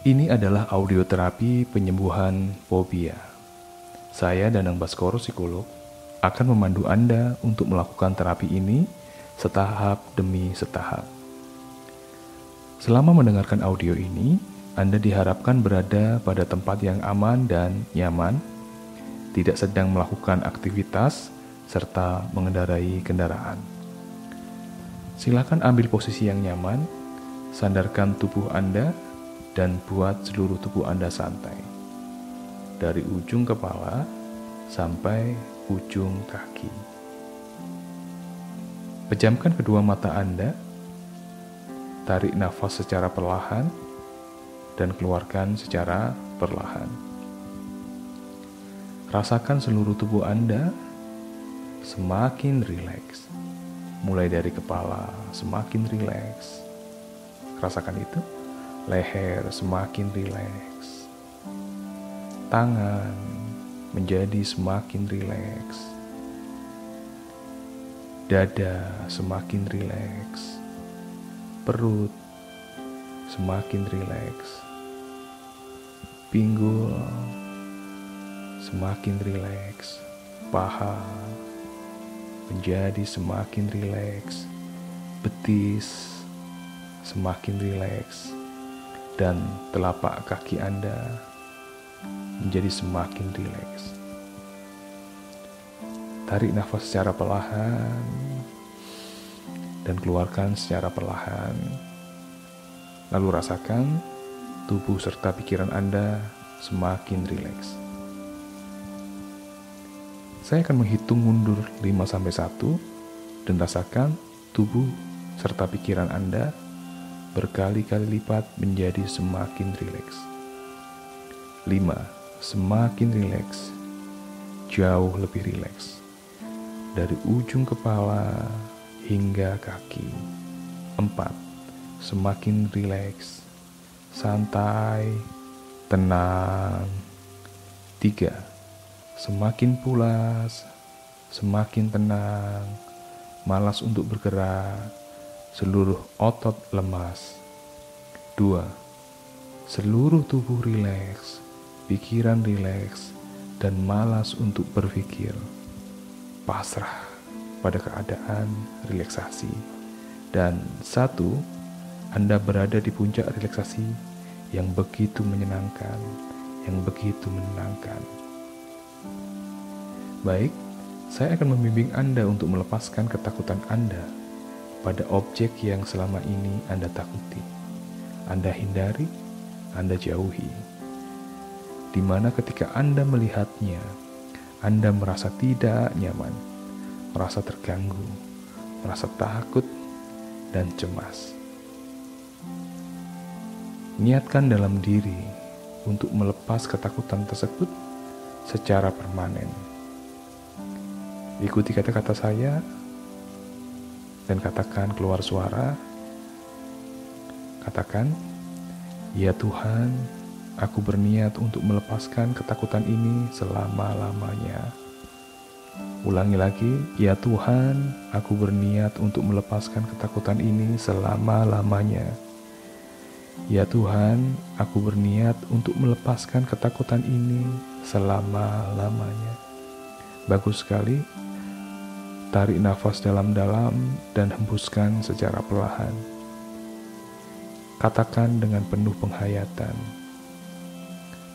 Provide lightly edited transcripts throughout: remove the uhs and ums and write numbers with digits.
Ini adalah audioterapi penyembuhan fobia. Saya, Danang Baskoro, psikolog, akan memandu Anda untuk melakukan terapi ini setahap demi setahap. Selama mendengarkan audio ini, Anda diharapkan berada pada tempat yang aman dan nyaman, tidak sedang melakukan aktivitas, serta mengendarai kendaraan. Silakan ambil posisi yang nyaman, sandarkan tubuh Anda, dan buat seluruh tubuh Anda santai, dari ujung kepala sampai ujung kaki. Pejamkan kedua mata Anda, tarik nafas secara perlahan, dan keluarkan secara perlahan. Rasakan seluruh tubuh Anda semakin rileks, mulai dari kepala semakin rileks. Rasakan itu. Leher semakin rileks, tangan menjadi semakin rileks, dada semakin rileks, perut semakin rileks, pinggul semakin rileks, paha menjadi semakin rileks, betis semakin rileks, dan telapak kaki Anda menjadi semakin rileks. Tarik nafas secara perlahan dan keluarkan secara perlahan. Lalu rasakan tubuh serta pikiran Anda semakin rileks. Saya akan menghitung mundur 5-1 dan rasakan tubuh serta pikiran Anda berkali-kali lipat menjadi semakin rileks. 5. Semakin rileks, jauh lebih rileks, dari ujung kepala hingga kaki. 4. Semakin rileks, santai, tenang. 3. Semakin pulas, semakin tenang, malas untuk bergerak, seluruh otot lemas. 2. Seluruh tubuh rileks, pikiran rileks, dan malas untuk berpikir. Pasrah pada keadaan relaksasi. Dan 1. Anda berada di puncak relaksasi yang begitu menyenangkan, yang begitu menenangkan. Baik, saya akan membimbing Anda untuk melepaskan ketakutan Anda pada objek yang selama ini Anda takuti, Anda hindari, Anda jauhi. Di mana ketika Anda melihatnya, Anda merasa tidak nyaman, merasa terganggu, merasa takut, dan cemas. Niatkan dalam diri untuk melepas ketakutan tersebut secara permanen. Ikuti kata-kata saya dan katakan keluar suara. Katakan, "Ya Tuhan, aku berniat untuk melepaskan ketakutan ini selama-lamanya." Ulangi lagi, "Ya Tuhan, aku berniat untuk melepaskan ketakutan ini selama-lamanya." Ya Tuhan, aku berniat untuk melepaskan ketakutan ini selama-lamanya. Bagus sekali. Tarik nafas dalam-dalam dan hembuskan secara perlahan. Katakan dengan penuh penghayatan,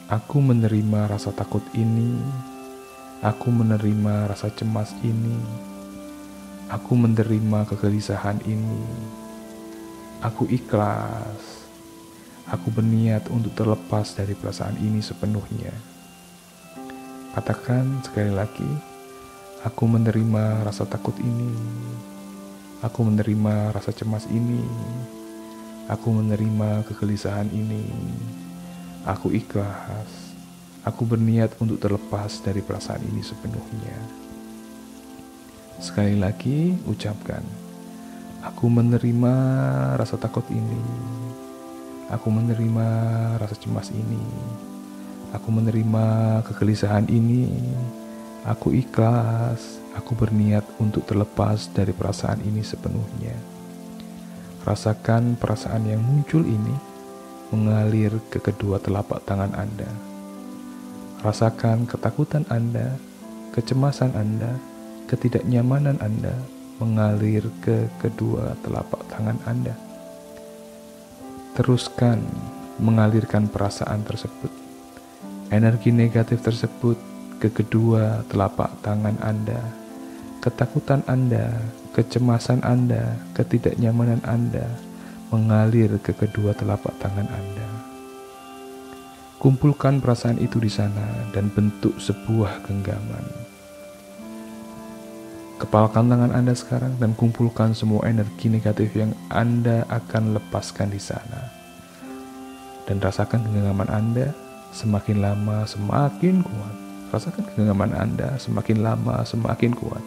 "Aku menerima rasa takut ini. Aku menerima rasa cemas ini. Aku menerima kegelisahan ini. Aku ikhlas. Aku berniat untuk terlepas dari perasaan ini sepenuhnya." Katakan sekali lagi, "Aku menerima rasa takut ini. Aku menerima rasa cemas ini. Aku menerima kegelisahan ini. Aku ikhlas. Aku berniat untuk terlepas dari perasaan ini sepenuhnya." Sekali lagi, ucapkan, "Aku menerima rasa takut ini. Aku menerima rasa cemas ini. Aku menerima kegelisahan ini. Aku ikhlas, aku berniat untuk terlepas dari perasaan ini sepenuhnya." Rasakan perasaan yang muncul ini mengalir ke kedua telapak tangan Anda. Rasakan ketakutan Anda, kecemasan Anda, ketidaknyamanan Anda mengalir ke kedua telapak tangan Anda. Teruskan mengalirkan perasaan tersebut, energi negatif tersebut ke kedua telapak tangan Anda. Ketakutan Anda, kecemasan Anda, ketidaknyamanan Anda mengalir ke kedua telapak tangan Anda. Kumpulkan perasaan itu di sana dan bentuk sebuah genggaman. Kepalkan tangan Anda sekarang dan kumpulkan semua energi negatif yang Anda akan lepaskan di sana. Dan rasakan genggaman Anda semakin lama semakin kuat. Rasakan genggaman Anda semakin lama semakin kuat.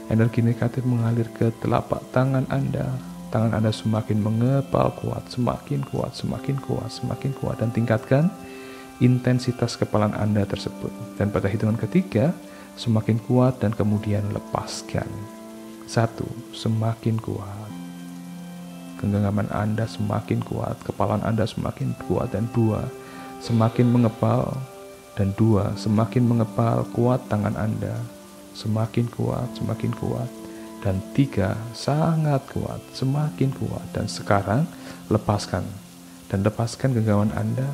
Energi negatif mengalir ke telapak tangan Anda. Tangan Anda semakin mengepal kuat, semakin kuat, semakin kuat, semakin kuat. Dan tingkatkan intensitas kepalan Anda tersebut. Dan pada hitungan ketiga, semakin kuat dan kemudian lepaskan. 1. Semakin kuat. Genggaman Anda semakin kuat, kepalan Anda semakin kuat. Dan 2. Semakin mengepal. Dan 2. Semakin mengepal kuat tangan Anda. Semakin kuat, semakin kuat. Dan 3. Sangat kuat, semakin kuat. Dan sekarang lepaskan. Dan lepaskan genggaman Anda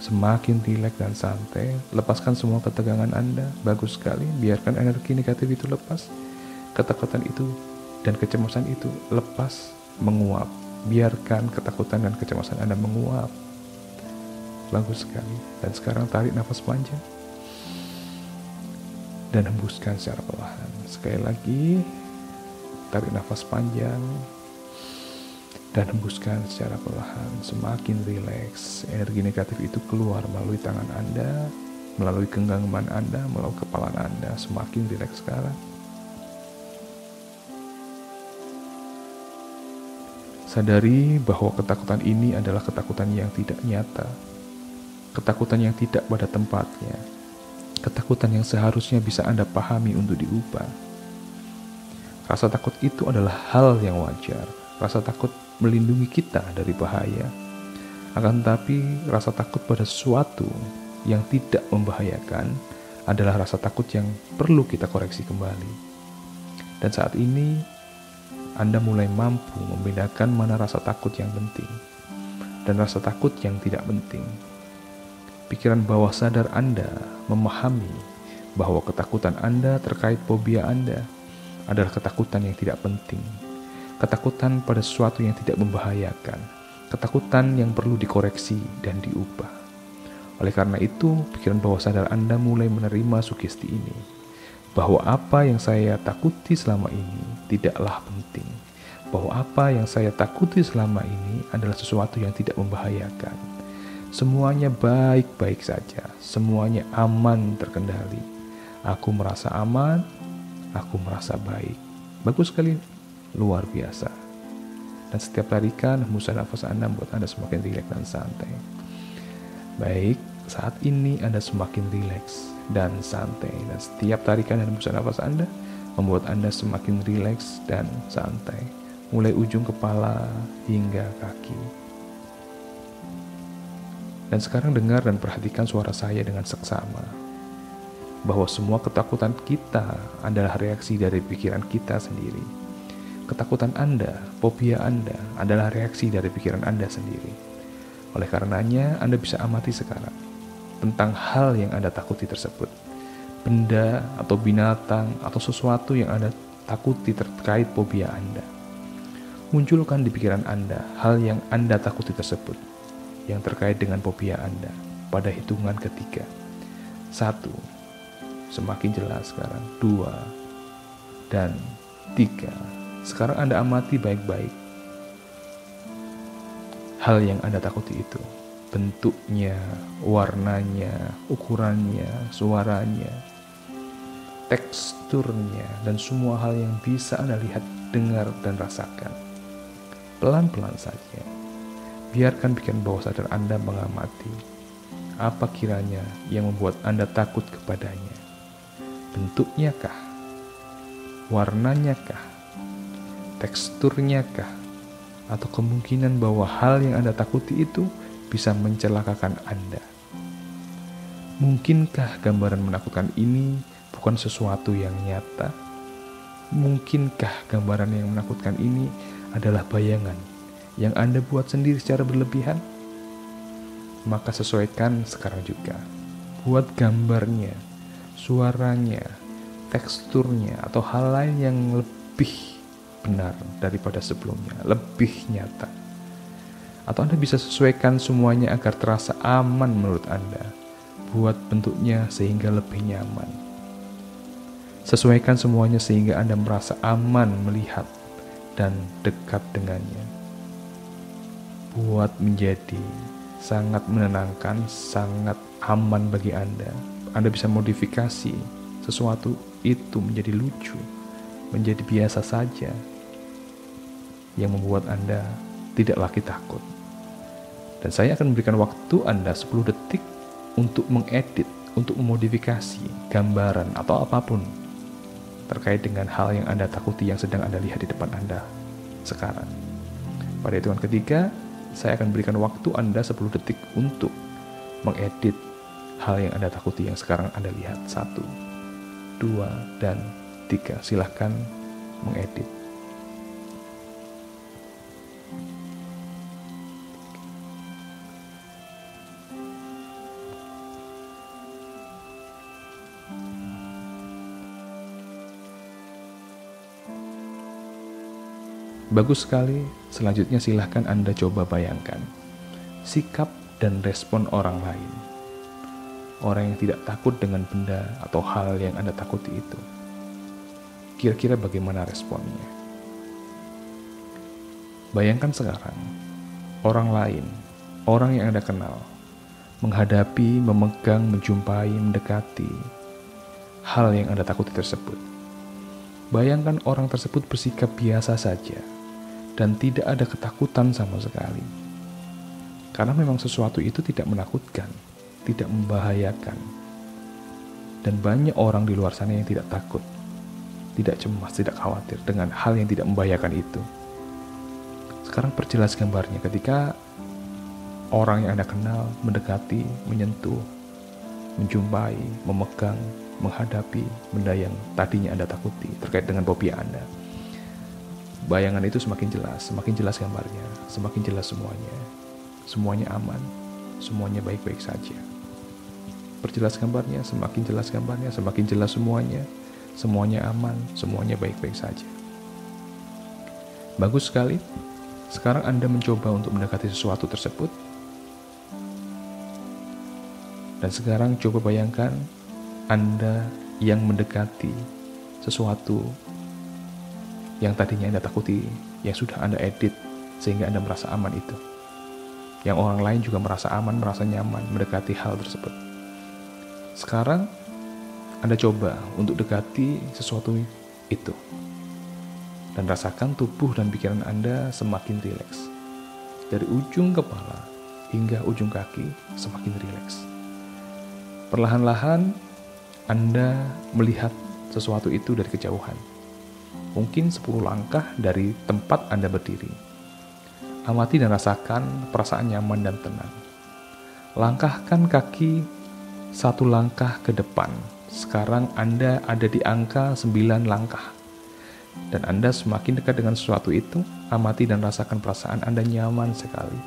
semakin rileks dan santai. Lepaskan semua ketegangan Anda. Bagus sekali. Biarkan energi negatif itu lepas. Ketakutan itu dan kecemasan itu lepas, menguap. Biarkan ketakutan dan kecemasan Anda menguap. Bagus sekali. Dan sekarang tarik nafas panjang dan hembuskan secara perlahan. Sekali lagi, tarik nafas panjang dan hembuskan secara perlahan. Semakin rileks, energi negatif itu keluar melalui tangan Anda, melalui genggaman Anda, melalui kepala Anda. Semakin rileks sekarang. Sadari bahwa ketakutan ini adalah ketakutan yang tidak nyata, ketakutan yang tidak pada tempatnya, ketakutan yang seharusnya bisa Anda pahami untuk diubah. Rasa takut itu adalah hal yang wajar. Rasa takut melindungi kita dari bahaya. Akan tetapi, rasa takut pada sesuatu yang tidak membahayakan adalah rasa takut yang perlu kita koreksi kembali. Dan saat ini, Anda mulai mampu membedakan mana rasa takut yang penting dan rasa takut yang tidak penting. Pikiran bawah sadar Anda memahami bahwa ketakutan Anda terkait fobia Anda adalah ketakutan yang tidak penting, ketakutan pada sesuatu yang tidak membahayakan, ketakutan yang perlu dikoreksi dan diubah. Oleh karena itu, pikiran bawah sadar Anda mulai menerima sugesti ini, bahwa apa yang saya takuti selama ini tidaklah penting, bahwa apa yang saya takuti selama ini adalah sesuatu yang tidak membahayakan. Semuanya baik-baik saja, semuanya aman terkendali. Aku merasa aman, aku merasa baik. Bagus sekali, luar biasa. Dan setiap tarikan hembusan nafas Anda membuat Anda semakin rileks dan santai. Baik, saat ini Anda semakin rileks dan santai. Dan setiap tarikan dan hembusan nafas Anda membuat Anda semakin rileks dan santai. Mulai ujung kepala hingga kaki. Dan sekarang dengar dan perhatikan suara saya dengan seksama, bahwa semua ketakutan kita adalah reaksi dari pikiran kita sendiri. Ketakutan Anda, fobia Anda adalah reaksi dari pikiran Anda sendiri. Oleh karenanya, Anda bisa amati sekarang tentang hal yang Anda takuti tersebut. Benda atau binatang atau sesuatu yang Anda takuti terkait fobia Anda. Munculkan di pikiran Anda hal yang Anda takuti tersebut yang terkait dengan fobia Anda pada hitungan ketiga. 1. Semakin jelas sekarang. 2. Dan 3. Sekarang Anda amati baik-baik hal yang Anda takuti itu. Bentuknya, warnanya, ukurannya, suaranya, teksturnya, dan semua hal yang bisa Anda lihat, dengar, dan rasakan. Pelan-pelan saja. Biarkan pikiran bawah sadar Anda mengamati apa kiranya yang membuat Anda takut kepadanya. Bentuknya kah? Warnanya kah? Teksturnya kah? atau kemungkinan bahwa hal yang Anda takuti itu bisa mencelakakan Anda. Mungkinkah gambaran menakutkan ini bukan sesuatu yang nyata? Mungkinkah gambaran yang menakutkan ini adalah bayangan yang Anda buat sendiri secara berlebihan? Maka sesuaikan sekarang juga. Buat gambarnya, suaranya, teksturnya, atau hal lain yang lebih benar daripada sebelumnya, lebih nyata. Atau Anda bisa sesuaikan semuanya agar terasa aman menurut Anda. Buat bentuknya sehingga lebih nyaman. Sesuaikan semuanya sehingga Anda merasa aman melihat dan dekat dengannya. Buat menjadi sangat menenangkan, sangat aman bagi Anda. Anda bisa modifikasi sesuatu itu menjadi lucu, menjadi biasa saja, yang membuat Anda tidak lagi takut. Dan saya akan memberikan waktu Anda 10 detik untuk mengedit, untuk memodifikasi gambaran atau apapun terkait dengan hal yang Anda takuti yang sedang Anda lihat di depan Anda sekarang. Pada hitungan ketiga, saya akan berikan waktu Anda 10 detik untuk mengedit hal yang Anda takuti yang sekarang Anda lihat. 1, 2, dan 3. Silahkan mengedit. Bagus sekali. Selanjutnya silahkan Anda coba bayangkan sikap dan respon orang lain. Orang yang tidak takut dengan benda atau hal yang Anda takuti itu. Kira-kira bagaimana responnya? Bayangkan sekarang, orang lain, orang yang Anda kenal, menghadapi, memegang, menjumpai, mendekati hal yang Anda takuti tersebut. Bayangkan orang tersebut bersikap biasa saja dan tidak ada ketakutan sama sekali. Karena memang sesuatu itu tidak menakutkan, tidak membahayakan. Dan banyak orang di luar sana yang tidak takut, tidak cemas, tidak khawatir dengan hal yang tidak membahayakan itu. Sekarang perjelas gambarnya ketika orang yang Anda kenal mendekati, menyentuh, menjumpai, memegang, menghadapi benda yang tadinya Anda takuti terkait dengan fobia Anda. Bayangan itu semakin jelas gambarnya, semakin jelas semuanya aman, semuanya baik-baik saja. Perjelas gambarnya, semakin jelas gambarnya, semakin jelas semuanya aman, semuanya baik-baik saja. Bagus sekali. Sekarang Anda mencoba untuk mendekati sesuatu tersebut. Dan sekarang coba bayangkan Anda yang mendekati sesuatu yang tadinya Anda takuti, yang sudah Anda edit sehingga Anda merasa aman itu. Yang orang lain juga merasa aman, merasa nyaman mendekati hal tersebut. Sekarang Anda coba untuk dekati sesuatu itu. Dan rasakan tubuh dan pikiran Anda semakin rileks. Dari ujung kepala hingga ujung kaki semakin rileks. Perlahan-lahan Anda melihat sesuatu itu dari kejauhan. Mungkin 10 langkah dari tempat Anda berdiri. Amati dan rasakan perasaan nyaman dan tenang. Langkahkan kaki 1 langkah ke depan. Sekarang Anda ada di angka 9 langkah. Dan Anda semakin dekat dengan sesuatu itu, amati dan rasakan perasaan Anda nyaman sekali.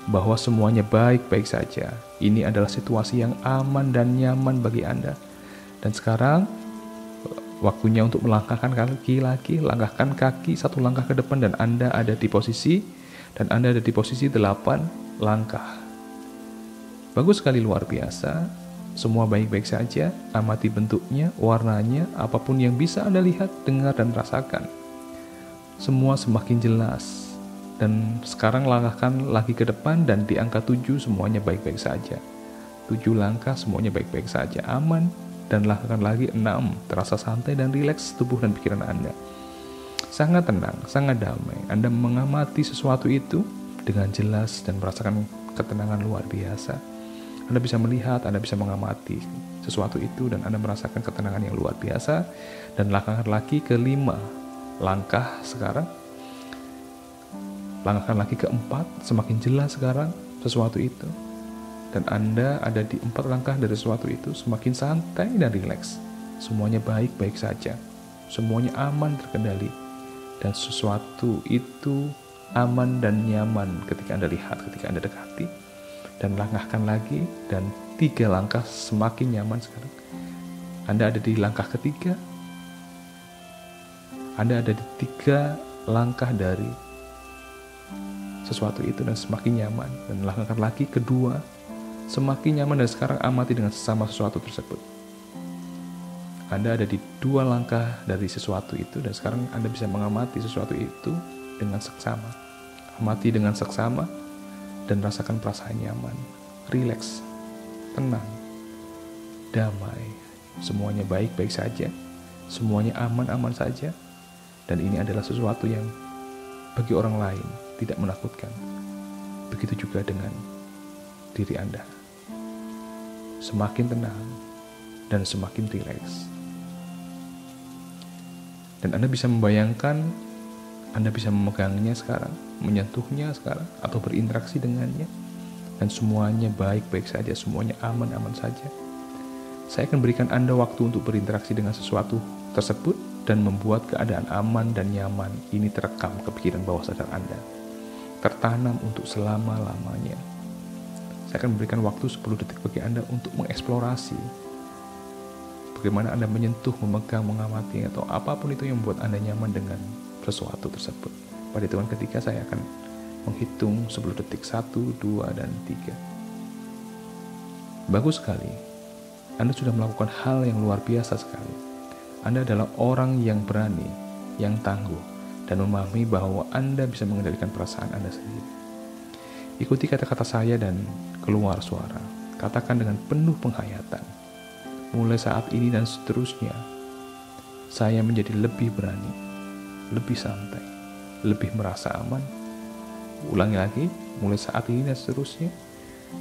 Bahwa semuanya baik-baik saja. Ini adalah situasi yang aman dan nyaman bagi Anda. Dan sekarang, waktunya untuk melangkahkan kaki lagi, langkahkan kaki 1 langkah ke depan dan Anda ada di posisi 8 langkah. Bagus sekali, luar biasa. Semua baik-baik saja. Amati bentuknya, warnanya, apapun yang bisa Anda lihat, dengar dan rasakan. Semua semakin jelas. Dan sekarang langkahkan lagi ke depan dan di angka 7 semuanya baik-baik saja. 7 langkah semuanya baik-baik saja, aman. Dan langkahkan lagi 6, terasa santai dan rileks tubuh dan pikiran Anda. Sangat tenang, sangat damai. Anda mengamati sesuatu itu dengan jelas dan merasakan ketenangan luar biasa. Anda bisa melihat, Anda bisa mengamati sesuatu itu dan Anda merasakan ketenangan yang luar biasa. Dan langkahkan lagi ke 5 langkah sekarang. Langkahkan lagi ke 4, semakin jelas sekarang sesuatu itu. Dan Anda ada di 4 langkah dari sesuatu itu, semakin santai dan rileks. Semuanya baik-baik saja. Semuanya aman, terkendali. Dan sesuatu itu aman dan nyaman ketika Anda lihat, ketika Anda dekati. Dan langkahkan lagi, dan 3 langkah semakin nyaman sekarang. Anda ada di langkah ketiga. Anda ada di 3 langkah dari sesuatu itu dan semakin nyaman. Dan langkahkan lagi kedua, semakin nyaman, dan sekarang amati dengan sesama sesuatu tersebut. Anda ada di 2 langkah dari sesuatu itu dan sekarang Anda bisa mengamati sesuatu itu dengan seksama. Amati dengan seksama dan rasakan perasaan nyaman, rileks, tenang, damai. Semuanya baik-baik saja, semuanya aman-aman saja. Dan ini adalah sesuatu yang bagi orang lain tidak menakutkan. Begitu juga dengan diri Anda. Semakin tenang dan semakin rileks. Dan Anda bisa membayangkan, Anda bisa memegangnya sekarang, menyentuhnya sekarang, atau berinteraksi dengannya. Dan semuanya baik-baik saja, semuanya aman-aman saja. Saya akan berikan Anda waktu untuk berinteraksi dengan sesuatu tersebut dan membuat keadaan aman dan nyaman ini terekam ke pikiran bawah sadar Anda. Tertanam untuk selama-lamanya. Saya akan memberikan waktu 10 detik bagi Anda untuk mengeksplorasi bagaimana Anda menyentuh, memegang, mengamati, atau apapun itu yang membuat Anda nyaman dengan sesuatu tersebut. Pada hitungan ketiga saya akan menghitung 10 detik, 1, 2, dan 3. Bagus sekali. Anda sudah melakukan hal yang luar biasa sekali. Anda adalah orang yang berani, yang tangguh, dan memahami bahwa Anda bisa mengendalikan perasaan Anda sendiri. Ikuti kata-kata saya dan keluar suara. Katakan dengan penuh penghayatan. Mulai saat ini dan seterusnya, saya menjadi lebih berani, lebih santai, lebih merasa aman. Ulangi lagi, mulai saat ini dan seterusnya,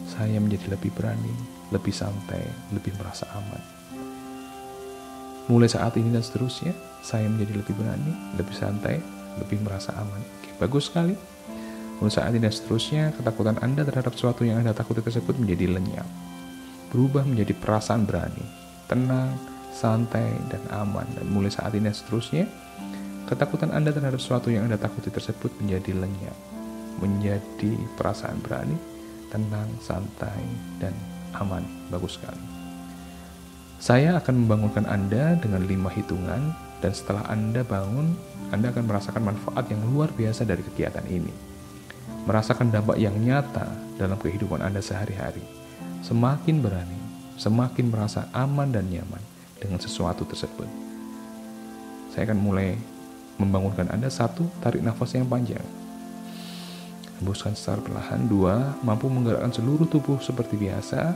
saya menjadi lebih berani, lebih santai, lebih merasa aman. Mulai saat ini dan seterusnya, saya menjadi lebih berani, lebih santai, lebih merasa aman. Oke, bagus sekali. Mulai saat ini dan seterusnya, ketakutan Anda terhadap sesuatu yang Anda takuti tersebut menjadi lenyap. Berubah menjadi perasaan berani, tenang, santai, dan aman. Dan mulai saat ini dan seterusnya, ketakutan Anda terhadap sesuatu yang Anda takuti tersebut menjadi lenyap, menjadi perasaan berani, tenang, santai, dan aman. Bagus sekali. Saya akan membangunkan Anda dengan 5 hitungan, dan setelah Anda bangun, Anda akan merasakan manfaat yang luar biasa dari kegiatan ini. Merasakan dampak yang nyata dalam kehidupan Anda sehari-hari. Semakin berani, semakin merasa aman dan nyaman dengan sesuatu tersebut. Saya akan mulai membangunkan Anda. 1, tarik nafas yang panjang. Hembuskan secara perlahan. 2, mampu menggerakkan seluruh tubuh seperti biasa.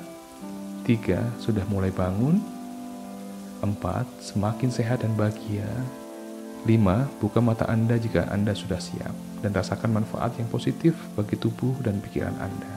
3, sudah mulai bangun. 4, semakin sehat dan bahagia. 5, buka mata Anda jika Anda sudah siap dan rasakan manfaat yang positif bagi tubuh dan pikiran Anda.